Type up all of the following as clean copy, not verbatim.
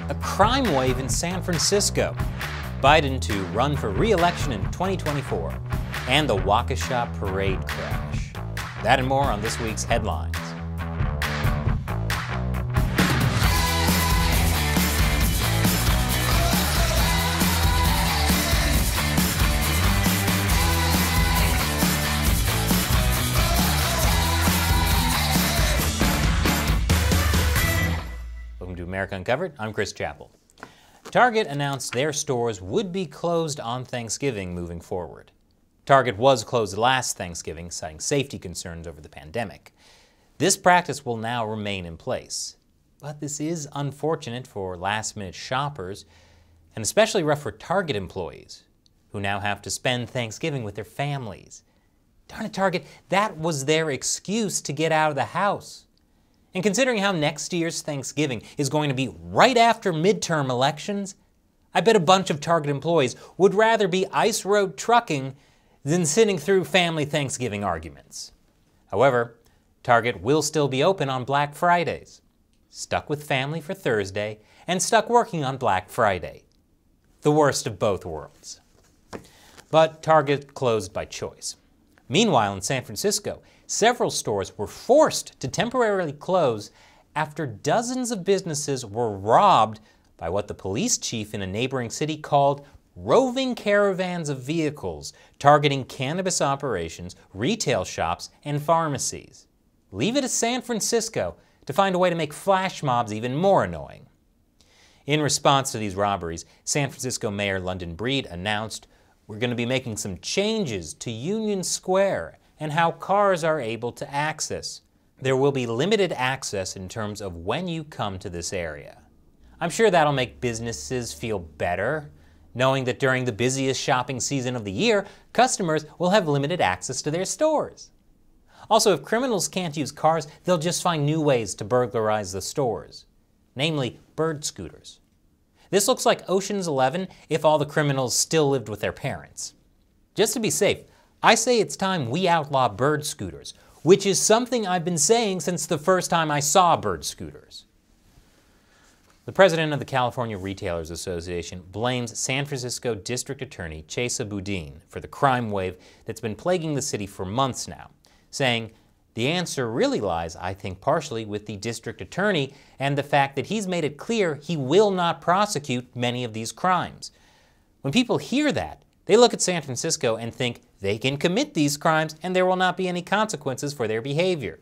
A crime wave in San Francisco, Biden to run for re-election in 2024, and the Waukesha parade crash. That and more on this week's headlines. Welcome to America Uncovered. I'm Chris Chappell. Target announced their stores would be closed on Thanksgiving moving forward. Target was closed last Thanksgiving, citing safety concerns over the pandemic. This practice will now remain in place. But this is unfortunate for last-minute shoppers, and especially rough for Target employees, who now have to spend Thanksgiving with their families. Darn it, Target, that was their excuse to get out of the house. And considering how next year's Thanksgiving is going to be right after midterm elections, I bet a bunch of Target employees would rather be ice road trucking than sitting through family Thanksgiving arguments. However, Target will still be open on Black Fridays, stuck with family for Thursday and stuck working on Black Friday. The worst of both worlds. But Target closed by choice. Meanwhile, in San Francisco, several stores were forced to temporarily close after dozens of businesses were robbed by what the police chief in a neighboring city called roving caravans of vehicles targeting cannabis operations, retail shops, and pharmacies. Leave it to San Francisco to find a way to make flash mobs even more annoying. In response to these robberies, San Francisco Mayor London Breed announced, "We're going to be making some changes to Union Square and how cars are able to access. There will be limited access in terms of when you come to this area." I'm sure that'll make businesses feel better, knowing that during the busiest shopping season of the year, customers will have limited access to their stores. Also, if criminals can't use cars, they'll just find new ways to burglarize the stores, namely bird scooters. This looks like Ocean's 11 if all the criminals still lived with their parents. Just to be safe, I say it's time we outlaw bird scooters, which is something I've been saying since the first time I saw bird scooters. The president of the California Retailers Association blames San Francisco District Attorney Chesa Boudin for the crime wave that's been plaguing the city for months now, saying, "The answer really lies, I think, partially with the district attorney and the fact that he's made it clear he will not prosecute many of these crimes." When people hear that, they look at San Francisco and think they can commit these crimes and there will not be any consequences for their behavior.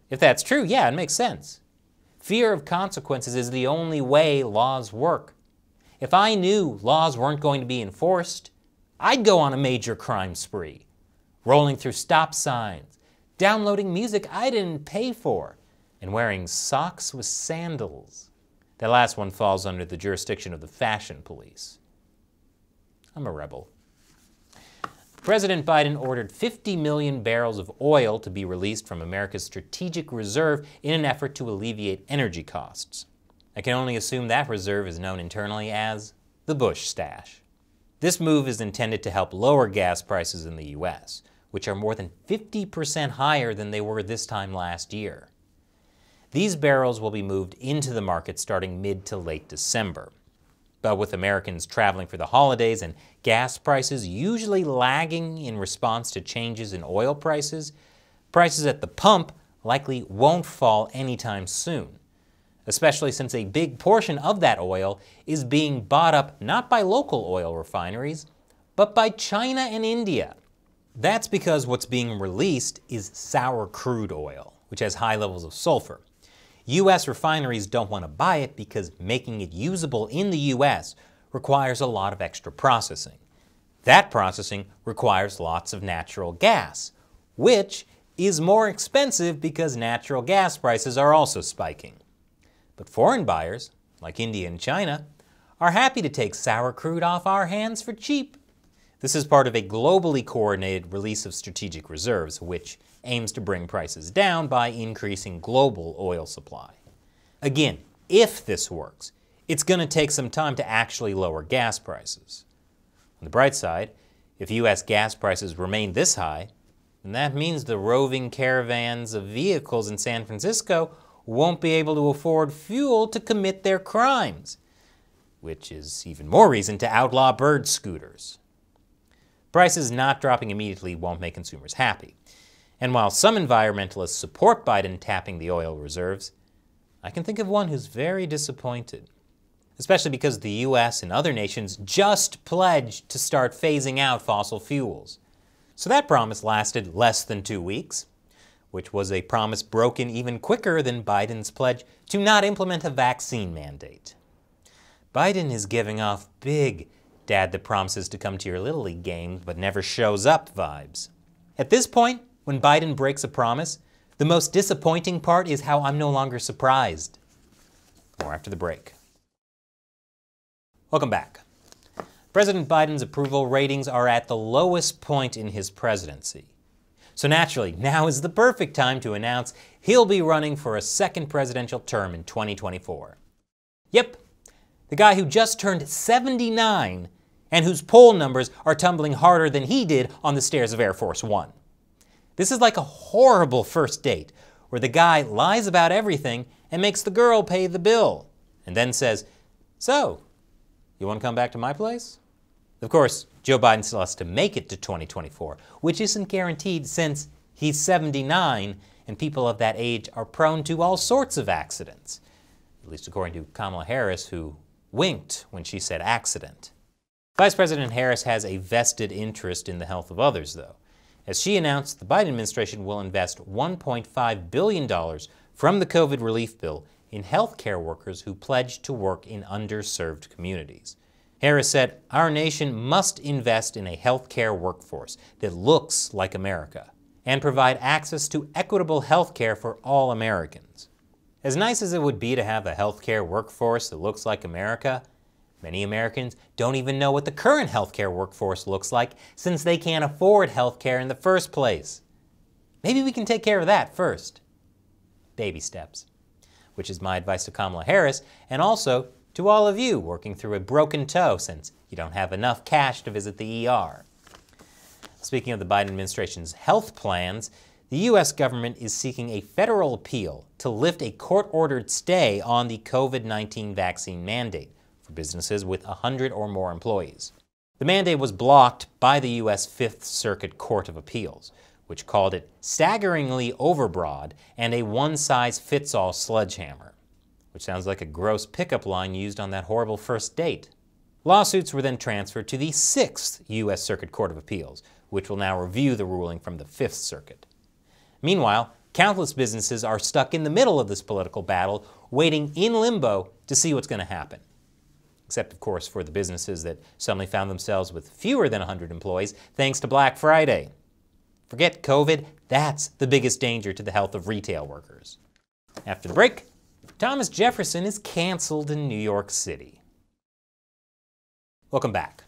If that's true, yeah, it makes sense. Fear of consequences is the only way laws work. If I knew laws weren't going to be enforced, I'd go on a major crime spree, rolling through stop signs, downloading music I didn't pay for, and wearing socks with sandals. That last one falls under the jurisdiction of the fashion police. I'm a rebel. President Biden ordered 50 million barrels of oil to be released from America's strategic reserve in an effort to alleviate energy costs. I can only assume that reserve is known internally as the Bush stash. This move is intended to help lower gas prices in the U.S., which are more than 50% higher than they were this time last year. These barrels will be moved into the market starting mid to late December. But with Americans traveling for the holidays and gas prices usually lagging in response to changes in oil prices, prices at the pump likely won't fall anytime soon, especially since a big portion of that oil is being bought up not by local oil refineries, but by China and India. That's because what's being released is sour crude oil, which has high levels of sulfur. U.S. refineries don't want to buy it because making it usable in the U.S. requires a lot of extra processing. That processing requires lots of natural gas, which is more expensive because natural gas prices are also spiking. But foreign buyers, like India and China, are happy to take sour crude off our hands for cheap. This is part of a globally coordinated release of strategic reserves, which aims to bring prices down by increasing global oil supply. Again, if this works, it's going to take some time to actually lower gas prices. On the bright side, if U.S. gas prices remain this high, then that means the roving caravans of vehicles in San Francisco won't be able to afford fuel to commit their crimes, which is even more reason to outlaw bird scooters. Prices not dropping immediately won't make consumers happy. And while some environmentalists support Biden tapping the oil reserves, I can think of one who's very disappointed, especially because the U.S. and other nations just pledged to start phasing out fossil fuels. So that promise lasted less than 2 weeks, which was a promise broken even quicker than Biden's pledge to not implement a vaccine mandate. Biden is giving off big dad that promises to come to your Little League game but never shows up vibes. At this point, when Biden breaks a promise, the most disappointing part is how I'm no longer surprised. More after the break. Welcome back. President Biden's approval ratings are at the lowest point in his presidency. So naturally, now is the perfect time to announce he'll be running for a second presidential term in 2024. Yep, the guy who just turned 79 and whose poll numbers are tumbling harder than he did on the stairs of Air Force One. This is like a horrible first date where the guy lies about everything and makes the girl pay the bill and then says, "So, you want to come back to my place?" Of course, Joe Biden still has to make it to 2024, which isn't guaranteed since he's 79 and people of that age are prone to all sorts of accidents, at least according to Kamala Harris, who winked when she said accident. Vice President Harris has a vested interest in the health of others, though, as she announced the Biden administration will invest $1.5 billion from the COVID relief bill in health care workers who pledged to work in underserved communities. Harris said, "Our nation must invest in a health care workforce that looks like America and provide access to equitable health care for all Americans." As nice as it would be to have a health care workforce that looks like America, many Americans don't even know what the current health care workforce looks like since they can't afford health care in the first place. Maybe we can take care of that first. Baby steps, which is my advice to Kamala Harris and also to all of you working through a broken toe since you don't have enough cash to visit the ER. Speaking of the Biden administration's health plans, the U.S. government is seeking a federal appeal to lift a court-ordered stay on the COVID-19 vaccine mandate for businesses with 100 or more employees. The mandate was blocked by the U.S. Fifth Circuit Court of Appeals, which called it staggeringly overbroad and a one-size-fits-all sledgehammer, which sounds like a gross pickup line used on that horrible first date. Lawsuits were then transferred to the Sixth U.S. Circuit Court of Appeals, which will now review the ruling from the Fifth Circuit. Meanwhile, countless businesses are stuck in the middle of this political battle, waiting in limbo to see what's going to happen. Except, of course, for the businesses that suddenly found themselves with fewer than 100 employees thanks to Black Friday. Forget COVID, that's the biggest danger to the health of retail workers. After the break, Thomas Jefferson is canceled in New York City. Welcome back.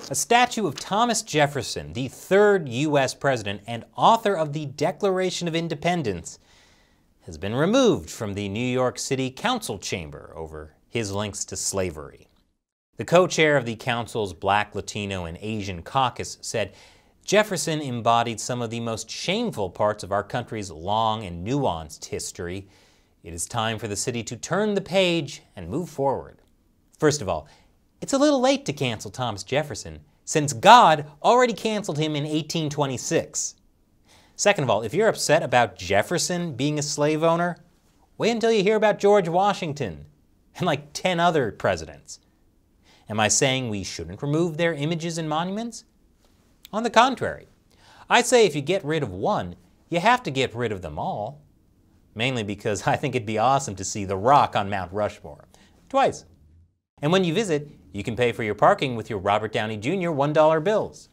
A statue of Thomas Jefferson, the third U.S. president and author of the Declaration of Independence, has been removed from the New York City Council chamber over his links to slavery. The co-chair of the council's Black, Latino, and Asian caucus said Jefferson embodied some of the most shameful parts of our country's long and nuanced history. It is time for the city to turn the page and move forward. First of all, it's a little late to cancel Thomas Jefferson, since God already canceled him in 1826. Second of all, if you're upset about Jefferson being a slave owner, wait until you hear about George Washington and like 10 other presidents. Am I saying we shouldn't remove their images and monuments? On the contrary, I say if you get rid of one, you have to get rid of them all. Mainly because I think it'd be awesome to see The Rock on Mount Rushmore. Twice. And when you visit, you can pay for your parking with your Robert Downey Jr. $1 bills.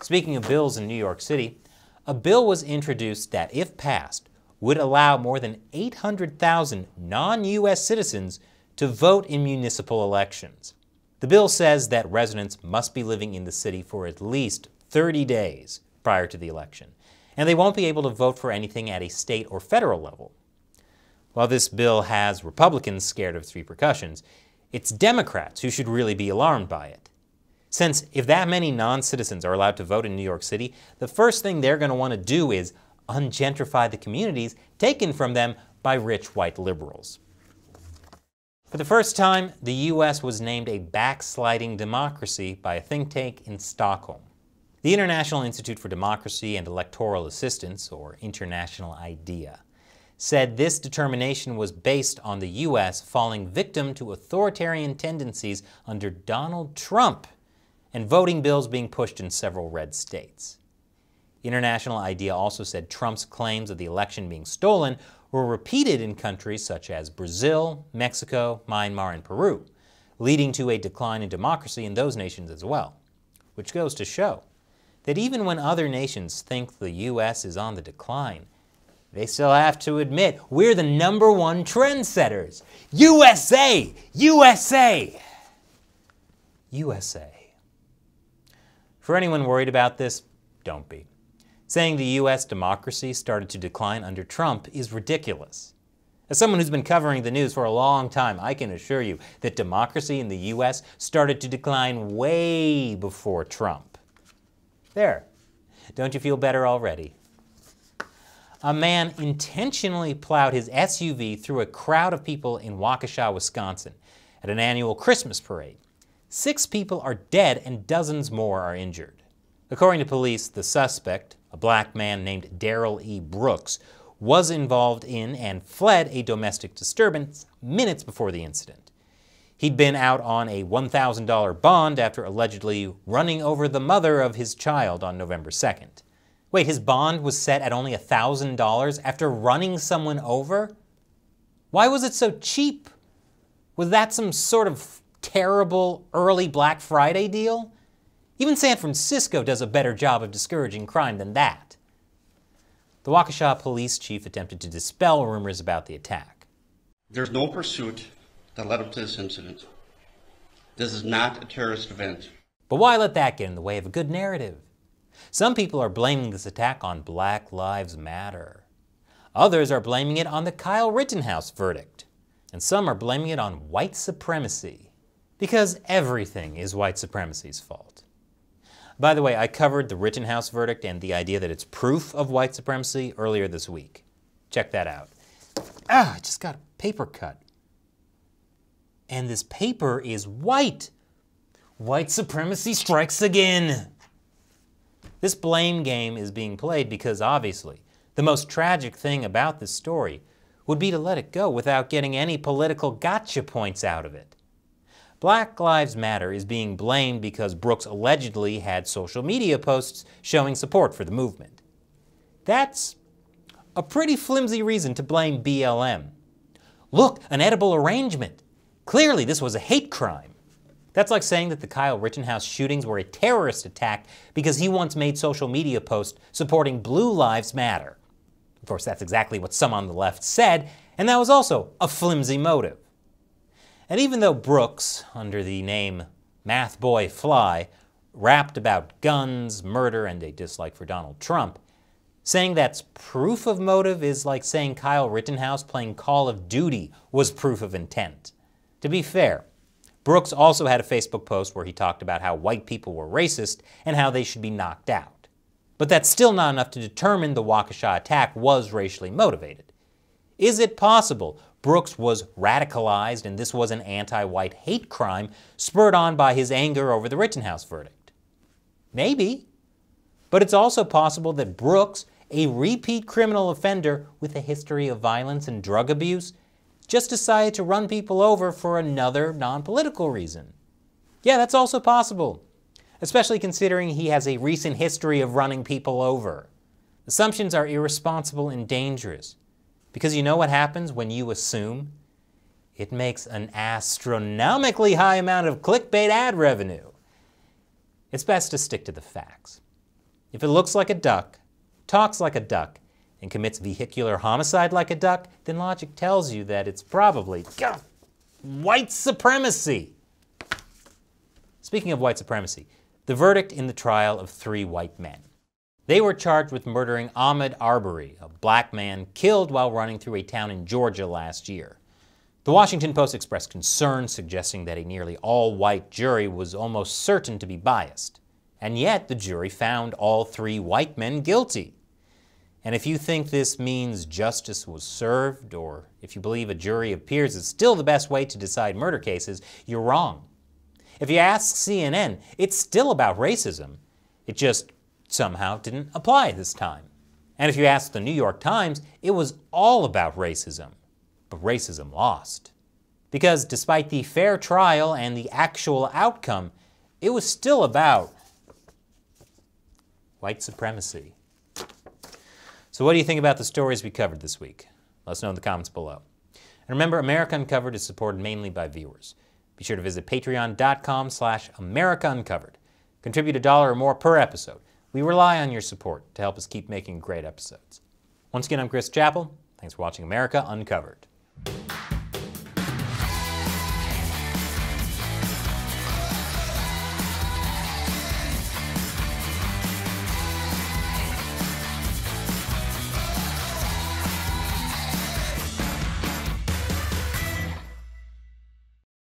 Speaking of bills in New York City, a bill was introduced that, if passed, would allow more than 800,000 non-U.S. citizens to vote in municipal elections. The bill says that residents must be living in the city for at least 30 days prior to the election, and they won't be able to vote for anything at a state or federal level. While this bill has Republicans scared of its repercussions, it's Democrats who should really be alarmed by it. Since if that many non-citizens are allowed to vote in New York City, the first thing they're going to want to do is ungentrify the communities taken from them by rich white liberals. For the first time, the U.S. was named a backsliding democracy by a think tank in Stockholm. The International Institute for Democracy and Electoral Assistance, or International IDEA, said this determination was based on the U.S. falling victim to authoritarian tendencies under Donald Trump and voting bills being pushed in several red states. International IDEA also said Trump's claims of the election being stolen were repeated in countries such as Brazil, Mexico, Myanmar, and Peru, leading to a decline in democracy in those nations as well, which goes to show that even when other nations think the U.S. is on the decline, they still have to admit we're the #1 trendsetters. USA! USA! USA. For anyone worried about this, don't be. Saying the U.S. democracy started to decline under Trump is ridiculous. As someone who's been covering the news for a long time, I can assure you that democracy in the U.S. started to decline way before Trump. There. Don't you feel better already? A man intentionally plowed his SUV through a crowd of people in Waukesha, Wisconsin, at an annual Christmas parade. 6 people are dead and dozens more are injured. According to police, the suspect, a black man named Darrell E. Brooks, was involved in and fled a domestic disturbance minutes before the incident. He'd been out on a $1,000 bond after allegedly running over the mother of his child on November 2nd. Wait, his bond was set at only $1,000 after running someone over? Why was it so cheap? Was that some sort of terrible early Black Friday deal? Even San Francisco does a better job of discouraging crime than that. The Waukesha police chief attempted to dispel rumors about the attack. There's no pursuit that led up to this incident. This is not a terrorist event. But why let that get in the way of a good narrative? Some people are blaming this attack on Black Lives Matter. Others are blaming it on the Kyle Rittenhouse verdict. And some are blaming it on white supremacy. Because everything is white supremacy's fault. By the way, I covered the Rittenhouse verdict and the idea that it's proof of white supremacy earlier this week. Check that out. I just got a paper cut. And this paper is white. White supremacy strikes again. This blame game is being played because obviously the most tragic thing about this story would be to let it go without getting any political gotcha points out of it. Black Lives Matter is being blamed because Brooks allegedly had social media posts showing support for the movement. That's a pretty flimsy reason to blame BLM. Look, an edible arrangement. Clearly this was a hate crime. That's like saying that the Kyle Rittenhouse shootings were a terrorist attack because he once made social media posts supporting Blue Lives Matter. Of course, that's exactly what some on the left said, and that was also a flimsy motive. And even though Brooks, under the name Math Boy Fly, rapped about guns, murder, and a dislike for Donald Trump, saying that's proof of motive is like saying Kyle Rittenhouse playing Call of Duty was proof of intent. To be fair, Brooks also had a Facebook post where he talked about how white people were racist and how they should be knocked out. But that's still not enough to determine the Waukesha attack was racially motivated. Is it possible Brooks was radicalized and this was an anti-white hate crime spurred on by his anger over the Rittenhouse verdict? Maybe. But it's also possible that Brooks, a repeat criminal offender with a history of violence and drug abuse, just decided to run people over for another non-political reason. Yeah, that's also possible, especially considering he has a recent history of running people over. Assumptions are irresponsible and dangerous, because you know what happens when you assume? It makes an astronomically high amount of clickbait ad revenue. It's best to stick to the facts. If it looks like a duck, talks like a duck, and commits vehicular homicide like a duck, then logic tells you that it's probably white supremacy. Speaking of white supremacy, the verdict in the trial of 3 white men. They were charged with murdering Ahmaud Arbery, a black man killed while running through a town in Georgia last year. The Washington Post expressed concern, suggesting that a nearly all-white jury was almost certain to be biased. And yet the jury found all 3 white men guilty. And if you think this means justice was served, or if you believe a jury of peers is still the best way to decide murder cases, you're wrong. If you ask CNN, it's still about racism. It just somehow didn't apply this time. And if you ask the New York Times, it was all about racism. But racism lost. Because despite the fair trial and the actual outcome, it was still about white supremacy. So what do you think about the stories we covered this week? Let us know in the comments below. And remember, America Uncovered is supported mainly by viewers. Be sure to visit patreon.com/AmericaUncovered. Contribute $1 or more per episode. We rely on your support to help us keep making great episodes. Once again, I'm Chris Chappell. Thanks for watching America Uncovered.